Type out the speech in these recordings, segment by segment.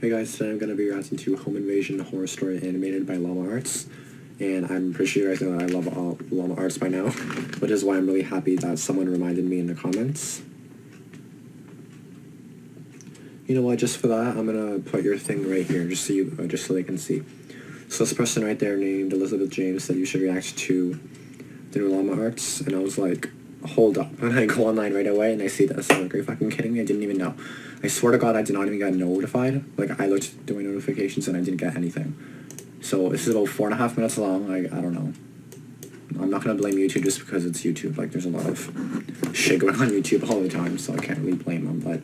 Hey guys, today I'm going to be reacting to Home Invasion Horror Story animated by Llama Arts. And I'm pretty sure you guys know that I love all Llama Arts by now, which is why I'm really happy that someone reminded me in the comments. You know what, just for that, I'm going to put your thing right here, just so they can see. So this person right there named Elizabeth James said you should react to the new Llama Arts, and I was like, hold up. And I go online right away and I see this. I'm like, are you fucking kidding me? I didn't even know. I swear to God, I did not even get notified. Like, I looked doing notifications and I didn't get anything. So this is about 4.5 minutes long. I don't know. I'm not going to blame YouTube just because it's YouTube. Like, there's a lot of shit going on YouTube all the time, so I can't really blame them. But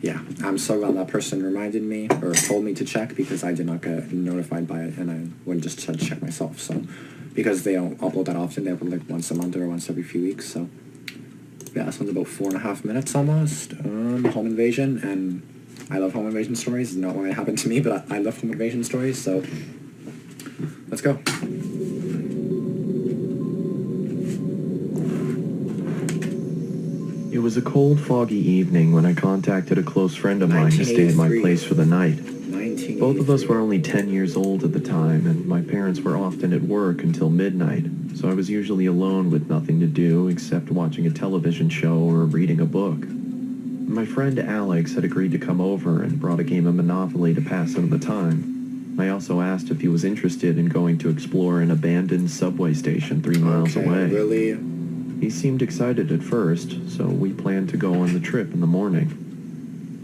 yeah, I'm so glad that person reminded me or told me to check, because I did not get notified by it, and I wouldn't just check myself. So because they don't upload that often, they upload like once a month or once every few weeks. So yeah, this one's about 4.5 minutes almost. Home Invasion, and I love Home Invasion stories. Not why it happened to me, but I love Home Invasion stories. So let's go. It was a cold, foggy evening when I contacted a close friend of mine to stay at my place for the night. Both of us were only 10 years old at the time, and my parents were often at work until midnight, so I was usually alone with nothing to do except watching a television show or reading a book. My friend Alex had agreed to come over and brought a game of Monopoly to pass some of the time. I also asked if he was interested in going to explore an abandoned subway station 3 miles away. Really? He seemed excited at first, so we planned to go on the trip in the morning.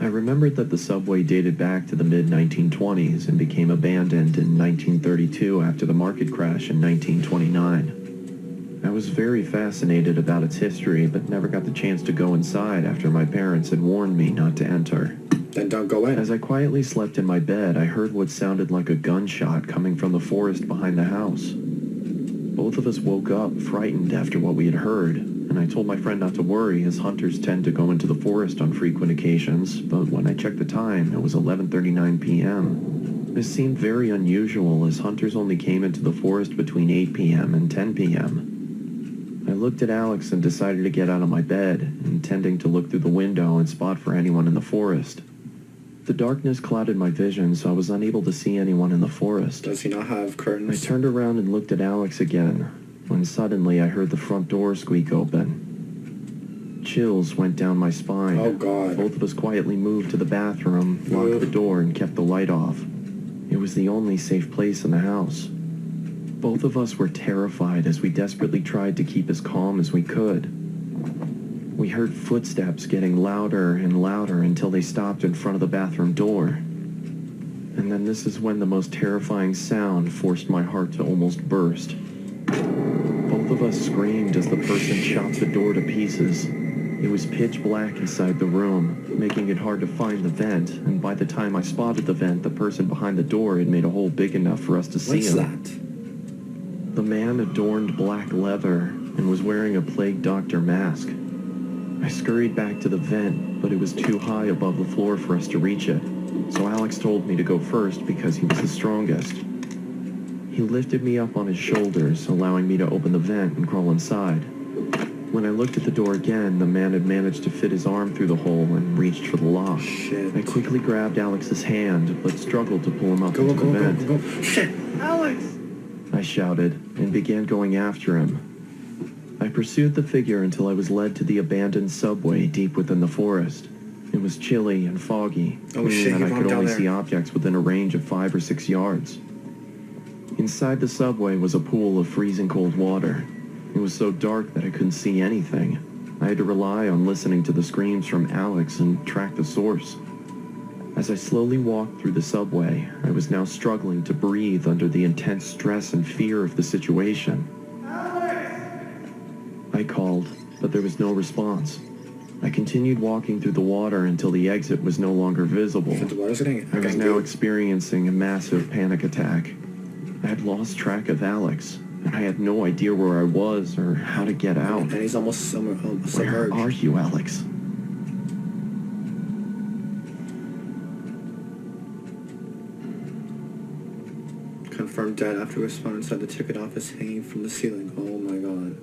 I remembered that the subway dated back to the mid-1920s and became abandoned in 1932 after the market crash in 1929. I was very fascinated about its history, but never got the chance to go inside after my parents had warned me not to enter. Then don't go in. As I quietly slept in my bed, I heard what sounded like a gunshot coming from the forest behind the house. Both of us woke up, frightened after what we had heard, and I told my friend not to worry, as hunters tend to go into the forest on frequent occasions, but when I checked the time, it was 11:39 p.m. This seemed very unusual, as hunters only came into the forest between 8 p.m. and 10 p.m. I looked at Alex and decided to get out of my bed, intending to look through the window and spot for anyone in the forest. The darkness clouded my vision, so I was unable to see anyone in the forest. Does he not have curtains? I turned around and looked at Alex again, when suddenly I heard the front door squeak open. Chills went down my spine. Oh God. Both of us quietly moved to the bathroom, locked the door, and kept the light off. It was the only safe place in the house. Both of us were terrified as we desperately tried to keep as calm as we could. We heard footsteps getting louder and louder until they stopped in front of the bathroom door. And then this is when the most terrifying sound forced my heart to almost burst. Both of us screamed as the person chopped the door to pieces. It was pitch black inside the room, making it hard to find the vent, and by the time I spotted the vent, the person behind the door had made a hole big enough for us to see him. What's that? The man adorned black leather and was wearing a plague doctor mask. I scurried back to the vent, but it was too high above the floor for us to reach it, so Alex told me to go first because he was the strongest. He lifted me up on his shoulders, allowing me to open the vent and crawl inside. When I looked at the door again, the man had managed to fit his arm through the hole and reached for the lock. Shit. I quickly grabbed Alex's hand, but struggled to pull him up into the vent. Go. Shit. Alex! I shouted, and began going after him. I pursued the figure until I was led to the abandoned subway deep within the forest. It was chilly and foggy, meaning that I could only see objects within a range of 5 or 6 yards. Inside the subway was a pool of freezing cold water. It was so dark that I couldn't see anything. I had to rely on listening to the screams from Alex and track the source. As I slowly walked through the subway, I was now struggling to breathe under the intense stress and fear of the situation. I called, but there was no response. I continued walking through the water until the exit was no longer visible. I was now experiencing a massive panic attack. I had lost track of Alex, and I had no idea where I was or how to get out. And he's almost submerged. Where are you, Alex? Confirmed dead after responding inside the ticket office hanging from the ceiling. Oh my God.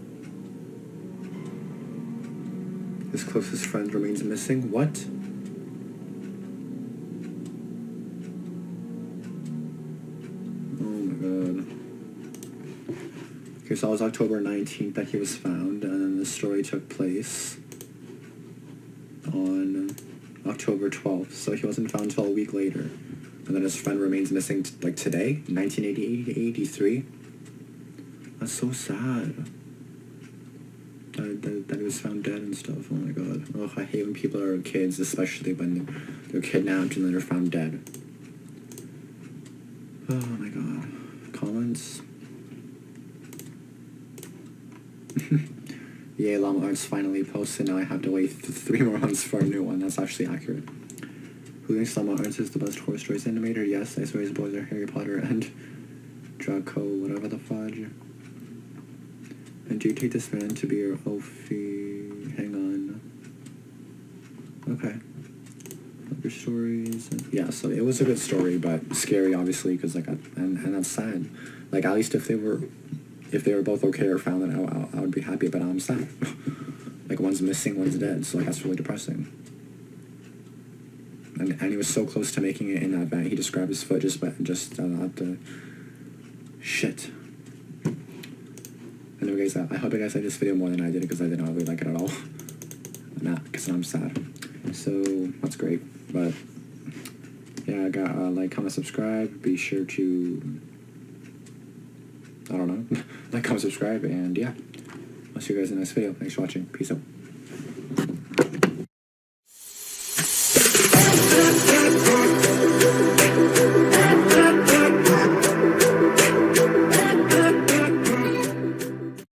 His closest friend remains missing. What? Okay, so it was October 19th that he was found, and then the story took place on October 12th. So he wasn't found until a week later. And then his friend remains missing, like, today, 1983. That's so sad. That he was found dead and stuff. Oh my god. Oh, I hate when people are kids, especially when they're kidnapped and then they're found dead. Oh my god. Comments? Yay, Llama Arts finally posted. Now I have to wait 3 more months for a new one. That's actually accurate. Who thinks Llama Arts is the best horror stories animator? Yes, I swear his boys are Harry Potter and Draco, whatever the fudge. And do you take this man to be your Ophi? Hang on. Okay. Other stories. Yeah, so it was a good story, but scary, obviously, because like, and that's sad. Like, at least if they were both okay or found, then I would be happy. But I'm sad. Like, one's missing, one's dead. So like, that's really depressing. And he was so close to making it in that event. He just grabbed his foot just at the shit. Anyway, guys, I hope you guys like this video more than I did, because I did not really like it at all. Not because I'm sad. So that's great. But yeah, I got like, comment, subscribe. Be sure to, I don't know, like, comment, subscribe, and yeah, I'll see you guys in the next video. Thanks for watching. Peace out.